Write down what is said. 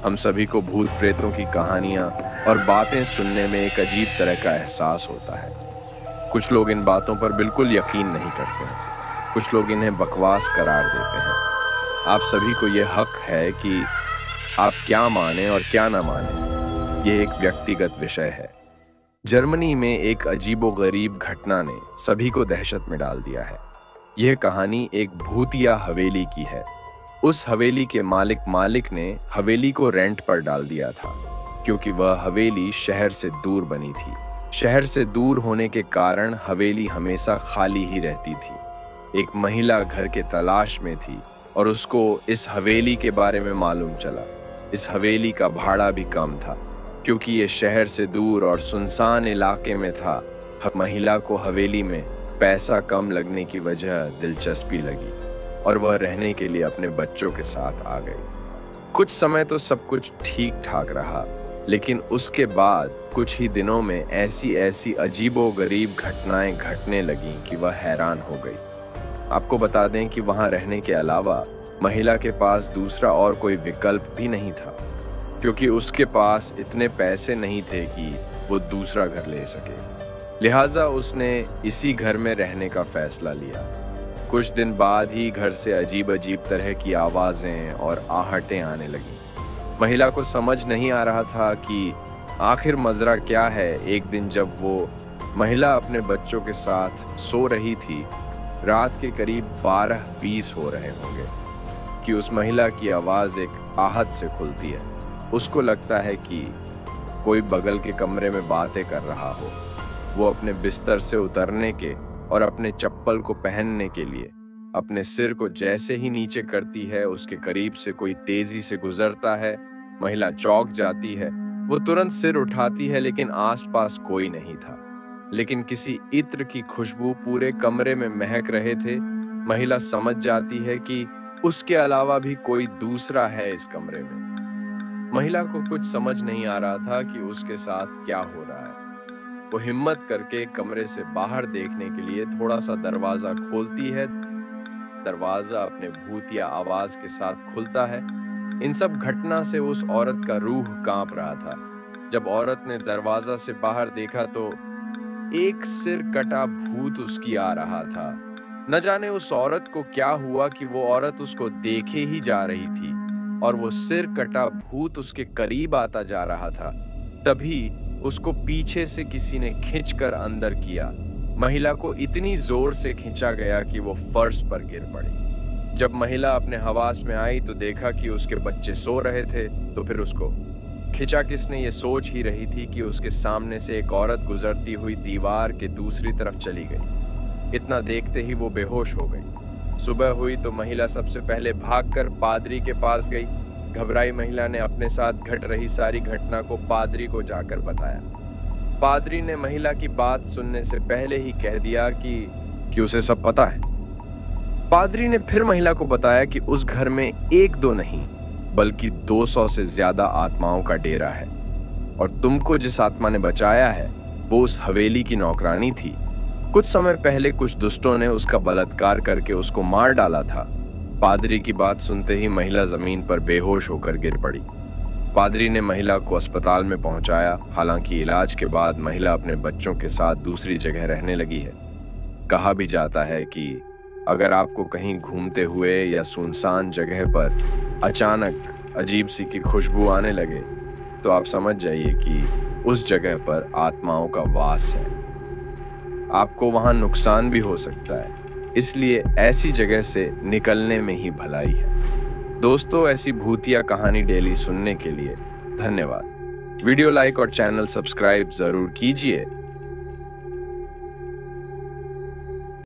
हम सभी को भूत प्रेतों की कहानियां और बातें सुनने में एक अजीब तरह का एहसास होता है। कुछ लोग इन बातों पर बिल्कुल यकीन नहीं करते हैं, कुछ लोग इन्हें बकवास करार देते हैं। आप सभी को यह हक है कि आप क्या माने और क्या ना माने, यह एक व्यक्तिगत विषय है। जर्मनी में एक अजीबोगरीब घटना ने सभी को दहशत में डाल दिया है। यह कहानी एक भूतिया हवेली की है। उस हवेली के मालिक ने हवेली को रेंट पर डाल दिया था, क्योंकि वह हवेली शहर से दूर बनी थी। शहर से दूर होने के कारण हवेली हमेशा खाली ही रहती थी। एक महिला घर के तलाश में थी और उसको इस हवेली के बारे में मालूम चला। इस हवेली का भाड़ा भी कम था, क्योंकि ये शहर से दूर और सुनसान इलाके में था। महिला को हवेली में पैसा कम लगने की वजह दिलचस्पी लगी और वह रहने के लिए अपने बच्चों के साथ आ गई। कुछ समय तो सब कुछ ठीक ठाक रहा, लेकिन उसके बाद कुछ ही दिनों में ऐसी अजीबोगरीब घटनाएं घटने लगीं कि वह हैरान हो गई। आपको बता दें कि वहां रहने के अलावा महिला के पास दूसरा और कोई विकल्प भी नहीं था, क्योंकि उसके पास इतने पैसे नहीं थे कि वो दूसरा घर ले सके। लिहाजा उसने इसी घर में रहने का फैसला लिया। कुछ दिन बाद ही घर से अजीब तरह की आवाजें और आहटें आने लगीं। महिला को समझ नहीं आ रहा था कि आखिर मजरा क्या है। एक दिन जब वो महिला अपने बच्चों के साथ सो रही थी, रात के करीब 12-20 हो रहे होंगे कि उस महिला की आवाज एक आहट से खुलती है। उसको लगता है कि कोई बगल के कमरे में बातें कर रहा हो। वो अपने बिस्तर से उतरने के और अपने चप्पल को पहनने के लिए अपने सिर को जैसे ही नीचे करती है, उसके करीब से कोई तेजी से गुजरता है। महिला चौंक जाती है। वो तुरंत सिर उठाती है, लेकिन आसपास कोई नहीं था। लेकिन किसी इत्र की खुशबू पूरे कमरे में महक रहे थे। महिला समझ जाती है कि उसके अलावा भी कोई दूसरा है इस कमरे में। महिला को कुछ समझ नहीं आ रहा था कि उसके साथ क्या हो रहा है। वो हिम्मत करके कमरे से बाहर देखने के लिए थोड़ा सा दरवाजा खोलती है। दरवाजा अपने भूतिया आवाज के साथ खुलता है। इन सब घटना से उस औरत का रूह कांप रहा था। जब औरत ने दरवाजा से बाहर देखा तो एक सिर कटा भूत उसकी आ रहा था। न जाने उस औरत को क्या हुआ कि वो औरत उसको देखे ही जा रही थी और वो सिर कटा भूत उसके करीब आता जा रहा था। तभी उसको पीछे से किसी ने खींचकर अंदर किया। महिला को इतनी जोर से खींचा गया कि वो फर्श पर गिर पड़ी। जब महिला अपने हवास में आई तो देखा कि उसके बच्चे सो रहे थे। तो फिर उसको खींचा किसने, ये सोच ही रही थी कि उसके सामने से एक औरत गुजरती हुई दीवार के दूसरी तरफ चली गई। इतना देखते ही वो बेहोश हो गई। सुबह हुई तो महिला सबसे पहले भागकर पादरी के पास गई। घबराई महिला ने अपने साथ घट रही सारी घटना को पादरी को जाकर बताया। पादरी ने महिला की बात सुनने से पहले ही कह दिया कि उसे सब पता है। पादरी ने फिर महिला को बताया कि उस घर में एक दो नहीं बल्कि 200 से ज्यादा आत्माओं का डेरा है और तुमको जिस आत्मा ने बचाया है वो उस हवेली की नौकरानी थी। कुछ समय पहले कुछ दुष्टों ने उसका बलात्कार करके उसको मार डाला था। पादरी की बात सुनते ही महिला जमीन पर बेहोश होकर गिर पड़ी। पादरी ने महिला को अस्पताल में पहुंचाया। हालांकि इलाज के बाद महिला अपने बच्चों के साथ दूसरी जगह रहने लगी है। कहा भी जाता है कि अगर आपको कहीं घूमते हुए या सुनसान जगह पर अचानक अजीब सी की खुशबू आने लगे तो आप समझ जाइए कि उस जगह पर आत्माओं का वास है। आपको वहां नुकसान भी हो सकता है, इसलिए ऐसी जगह से निकलने में ही भलाई है। दोस्तों, ऐसी भूतिया कहानी डेली सुनने के लिए धन्यवाद। वीडियो लाइक और चैनल सब्सक्राइब जरूर कीजिए।